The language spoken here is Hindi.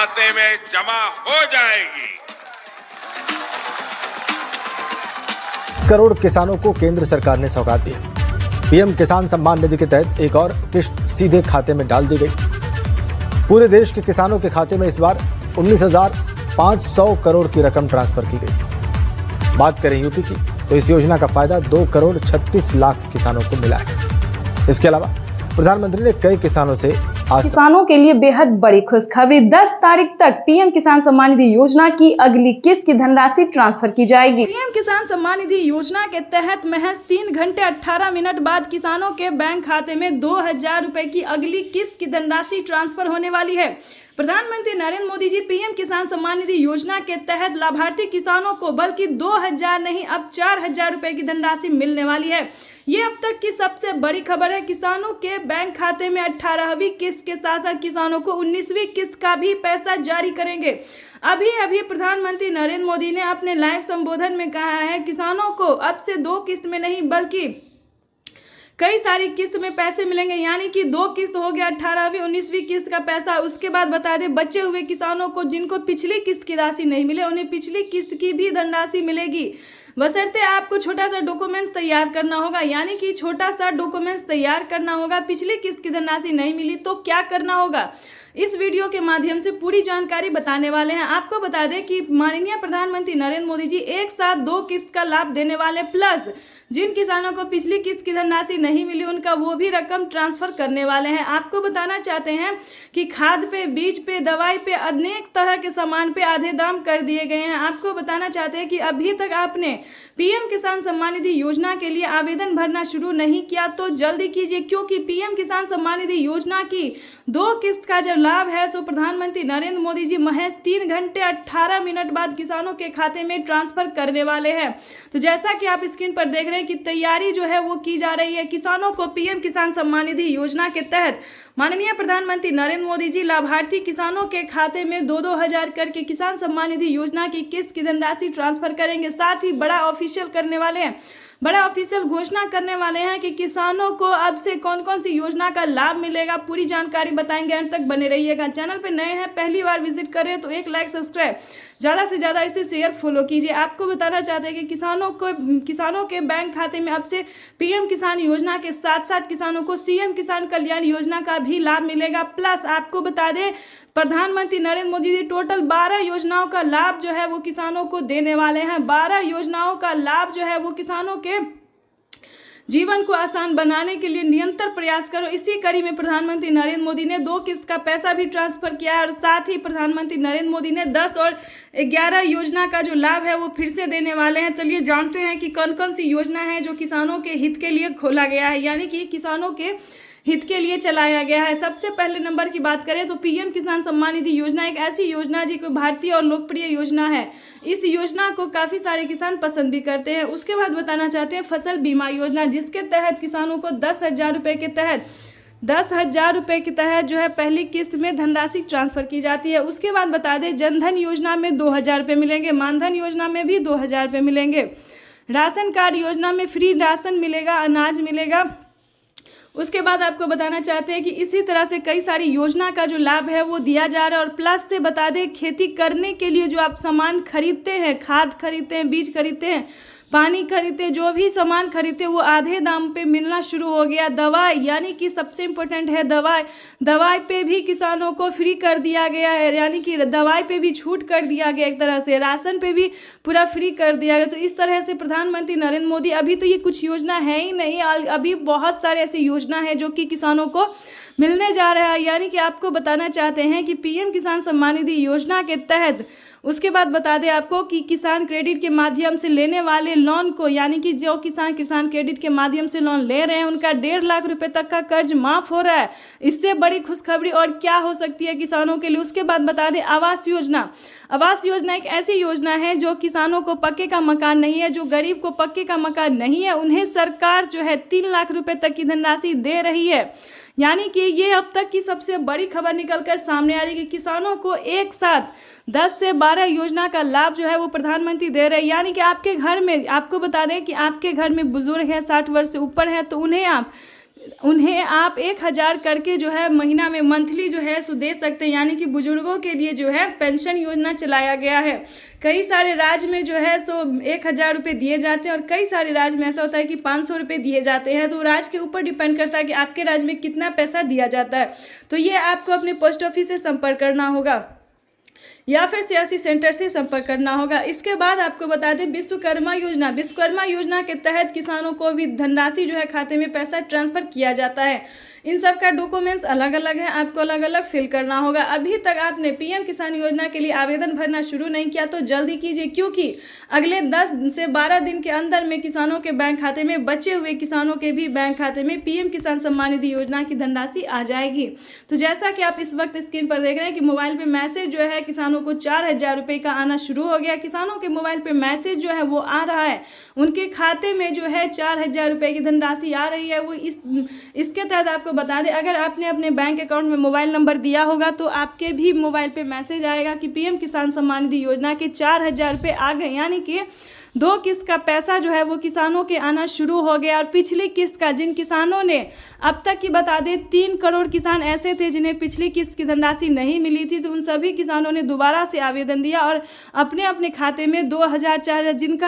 खाते में जमा हो जाएगी। 10 करोड़ किसानों को केंद्र सरकार ने सौगात दी। पीएम किसान सम्मान निधि के तहत एक और किश्त सीधे खाते में डाल दी गई। पूरे देश के किसानों के खाते में इस बार 19,500 करोड़ की रकम ट्रांसफर की गई। बात करें यूपी की, तो इस योजना का फायदा 2 करोड़ 36 लाख किसानों को मिला है। इसके अलावा प्रधानमंत्री ने कई किसानों से किसानों के लिए बेहद बड़ी खुशखबरी। 10 तारीख तक पीएम किसान सम्मान निधि योजना की अगली किस्त की धनराशि ट्रांसफर की जाएगी। पीएम किसान सम्मान निधि योजना के तहत महज 3 घंटे 18 मिनट बाद किसानों के बैंक खाते में 2,000 रुपए की अगली किस्त की धनराशि ट्रांसफर होने वाली है। प्रधानमंत्री नरेंद्र मोदी जी पीएम किसान सम्मान निधि योजना के तहत लाभार्थी किसानों को बल्कि 2,000 नहीं अब 4,000 रुपए की धनराशि मिलने वाली है। ये अब तक की सबसे बड़ी खबर है। किसानों के बैंक खाते में 18वीं किस्त के साथ साथ किसानों को 19वीं किस्त का भी पैसा जारी करेंगे। अभी प्रधानमंत्री नरेंद्र मोदी ने अपने लाइव संबोधन में कहा है किसानों को अब से 2 किस्त में नहीं बल्कि कई सारी किस्त में पैसे मिलेंगे, यानी कि 2 किस्त हो गया 18वीं 19वीं किस्त का पैसा। उसके बाद बता दें बचे हुए किसानों को जिनको पिछली किस्त की राशि नहीं मिले उन्हें पिछली किस्त की भी धनराशि मिलेगी। बशर्ते आपको छोटा सा डॉक्यूमेंट्स तैयार करना होगा, यानी कि छोटा सा डॉक्यूमेंट्स तैयार करना होगा। पिछली किस्त की धनराशि नहीं मिली तो क्या करना होगा, इस वीडियो के माध्यम से पूरी जानकारी बताने वाले हैं। आपको बता दें कि माननीय प्रधानमंत्री नरेंद्र मोदी जी एक साथ 2 किस्त का लाभ देने वाले, प्लस जिन किसानों को पिछली किस्त की धनराशि नहीं मिली उनका वो भी रकम ट्रांसफर करने वाले हैं। आपको बताना चाहते हैं कि खाद पे, बीज पे, दवाई पे, अनेक तरह के सामान पे आधे दाम कर दिए गए हैं। आपको बताना चाहते हैं कि अभी तक आपने पीएम किसान सम्मान निधि योजना के लिए आवेदन भरना शुरू नहीं किया तो जल्दी कीजिए, क्योंकि पीएम किसान सम्मान निधि योजना की 2 किस्त का जब लाभ है सो प्रधानमंत्री नरेंद्र मोदी जी महज 3 घंटे 18 मिनट बाद किसानों के खाते में ट्रांसफर करने वाले हैं। तो जैसा कि आप स्क्रीन पर देख रहे हैं कि तैयारी जो है वो की जा रही है। किसानों को पीएम किसान सम्मान निधि योजना के तहत माननीय प्रधानमंत्री नरेंद्र मोदी जी लाभार्थी किसानों के खाते में 2-2 हजार करके किसान सम्मान निधि योजना की किस्त की धनराशि ट्रांसफर करेंगे। साथ ही बड़ा ऑफिशियल करने वाले हैं, बड़ा ऑफिशियल घोषणा करने वाले हैं कि किसानों को अब से कौन कौन सी योजना का लाभ मिलेगा। पूरी जानकारी बताएंगे, अंत तक बने रहिएगा। चैनल पे नए हैं, पहली बार विजिट कर रहे हैं तो एक लाइक, सब्सक्राइब, ज़्यादा से ज़्यादा इसे शेयर फॉलो कीजिए। आपको बताना चाहते हैं कि किसानों के बैंक खाते में अब से पीएम किसान योजना के साथ साथ किसानों को सीएम किसान कल्याण योजना का भी लाभ मिलेगा। प्लस आपको बता दें प्रधानमंत्री नरेंद्र मोदी जी टोटल 12 योजनाओं का लाभ जो है वो किसानों को देने वाले हैं। 12 योजनाओं का लाभ जो है वो किसानों के जीवन को आसान बनाने के लिए निरंतर प्रयास करो। इसी कड़ी में प्रधानमंत्री नरेंद्र मोदी ने 2 किस्त का पैसा भी ट्रांसफर किया है और साथ ही प्रधानमंत्री नरेंद्र मोदी ने 10 और 11 योजना का जो लाभ है वो फिर से देने वाले हैं। चलिए जानते हैं कि कौन कौन सी योजना है जो किसानों के हित के लिए खोला गया है, यानी कि किसानों के हित के लिए चलाया गया है। सबसे पहले नंबर की बात करें तो पीएम किसान सम्मान निधि योजना एक ऐसी योजना है जो भारतीय और लोकप्रिय योजना है। इस योजना को काफ़ी सारे किसान पसंद भी करते हैं। उसके बाद बताना चाहते हैं फसल बीमा योजना, जिसके तहत किसानों को 10,000 रुपये के तहत 10,000 रुपये के तहत जो है पहली किस्त में धनराशि ट्रांसफर की जाती है। उसके बाद बता दें जनधन योजना में 2,000 रुपये मिलेंगे, मानधन योजना में भी 2,000 रुपये मिलेंगे, राशन कार्ड योजना में फ्री राशन मिलेगा, अनाज मिलेगा। उसके बाद आपको बताना चाहते हैं कि इसी तरह से कई सारी योजना का जो लाभ है वो दिया जा रहा है। और प्लस से बता दें खेती करने के लिए जो आप सामान खरीदते हैं, खाद खरीदते हैं, बीज खरीदते हैं, पानी खरीदते, जो भी सामान खरीदते वो आधे दाम पे मिलना शुरू हो गया। दवाई, यानी कि सबसे इम्पोर्टेंट है दवाई पे भी किसानों को फ्री कर दिया गया है, यानी कि दवाई पे भी छूट कर दिया गया एक तरह से, राशन पे भी पूरा फ्री कर दिया गया। तो इस तरह से प्रधानमंत्री नरेंद्र मोदी, अभी तो ये कुछ योजना है ही नहीं, अभी बहुत सारे ऐसी योजना है जो कि किसानों को मिलने जा रहा है। यानी कि आपको बताना चाहते हैं कि पीएम किसान सम्मान निधि योजना के तहत उसके बाद बता दें आपको कि किसान क्रेडिट के माध्यम से लेने वाले लोन को, यानी कि जो किसान क्रेडिट के माध्यम से लोन ले रहे हैं उनका 1.5 लाख रुपए तक का कर्ज माफ हो रहा है। इससे बड़ी खुशखबरी और क्या हो सकती है किसानों के लिए। उसके बाद बता दें आवास योजना एक ऐसी योजना है जो किसानों को पक्के का मकान नहीं है, जो गरीब को पक्के का मकान नहीं है, उन्हें सरकार जो है 3 लाख रुपए तक की धनराशि दे रही है। यानी कि ये अब तक की सबसे बड़ी खबर निकलकर सामने आ रही है कि किसानों को एक साथ 10 से 12 योजना का लाभ जो है वो प्रधानमंत्री दे रहे हैं। यानी कि आपके घर में, आपको बता दें कि आपके घर में बुजुर्ग है, 60 वर्ष से ऊपर है, तो उन्हें आप उन्हें आप 1000 करके जो है महीना में मंथली जो है सो दे सकते हैं। यानी कि बुजुर्गों के लिए जो है पेंशन योजना चलाया गया है। कई सारे राज्य में जो है सो 1000 रुपये दिए जाते हैं और कई सारे राज्य में ऐसा होता है कि 500 रुपये दिए जाते हैं। तो राज्य के ऊपर डिपेंड करता है कि आपके राज्य में कितना पैसा दिया जाता है। तो ये आपको अपने पोस्ट ऑफिस से संपर्क करना होगा या फिर सीएससी सेंटर से संपर्क करना होगा। इसके बाद आपको बता दें विश्वकर्मा योजना के तहत किसानों को भी धनराशि जो है खाते में पैसा ट्रांसफ़र किया जाता है। इन सब का डॉक्यूमेंट्स अलग अलग है, आपको अलग अलग फिल करना होगा। अभी तक आपने पीएम किसान योजना के लिए आवेदन भरना शुरू नहीं किया तो जल्दी कीजिए, क्योंकि अगले 10 से 12 दिन के अंदर में किसानों के बैंक खाते में, बचे हुए किसानों के भी बैंक खाते में पीएम किसान सम्मान निधि योजना की धनराशि आ जाएगी। तो जैसा कि आप इस वक्त स्क्रीन पर देख रहे हैं कि मोबाइल पे मैसेज जो है किसानों को 4000 रुपये का आना शुरू हो गया। किसानों के मोबाइल पे मैसेज जो है वो आ रहा है, उनके खाते में जो है 4000 रुपये की धनराशि आ रही है। वो इसके तहत आपको बता दें, अगर आपने अपने बैंक अकाउंट में मोबाइल नंबर दिया होगा तो आपके भी मोबाइल पे मैसेज आएगा कि पीएम किसान सम्मान निधि योजना के 4000 रुपये आ गए। यानी कि 2 किस्त का पैसा जो है वो किसानों के आना शुरू हो गया। और पिछली किस्त का, जिन किसानों ने अब तक की बता दें 3 करोड़ किसान ऐसे थे जिन्हें पिछली किस्त की धनराशि नहीं मिली थी, तो उन सभी किसानों ने दोबारा से आवेदन दिया और अपने अपने खाते में 2000 4000 जिनका